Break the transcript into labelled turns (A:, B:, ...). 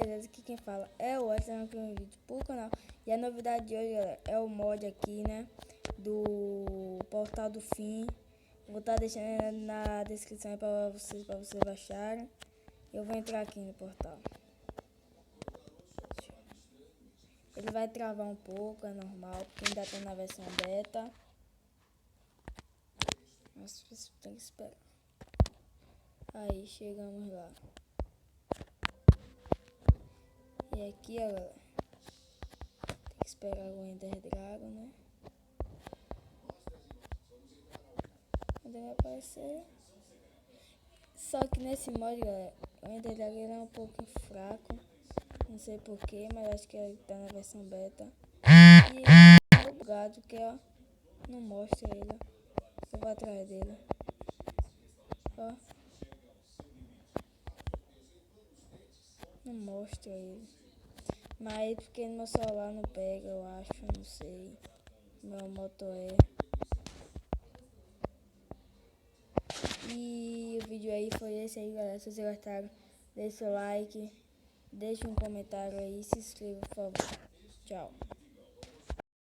A: Beleza, aqui quem fala é o Watson, aqui um vídeo pro canal. E a novidade de hoje, galera, é o mod aqui, né, do Portal do Fim. Vou estar deixando na descrição aí pra vocês baixarem. Eu vou entrar aqui no portal. Ele vai travar um pouco, é normal, porque ainda tá na versão beta. Mas tem que esperar. Aí, chegamos lá. E aqui, ó, galera, tem que esperar o Ender Dragon, né? Quando ele vai aparecer. Só que nesse mod, galera, o Ender Dragon é um pouco fraco. Não sei porquê, mas acho que ele tá na versão beta. E é bugado, que ó, não mostra ele. Eu vou atrás dele. Ó. Não mostra ele. Mas porque no meu celular não pega, eu acho, não sei. Meu moto é. E o vídeo aí foi esse aí, galera. Se vocês gostaram, deixe seu like, deixe um comentário aí e se inscreva, por favor. Tchau.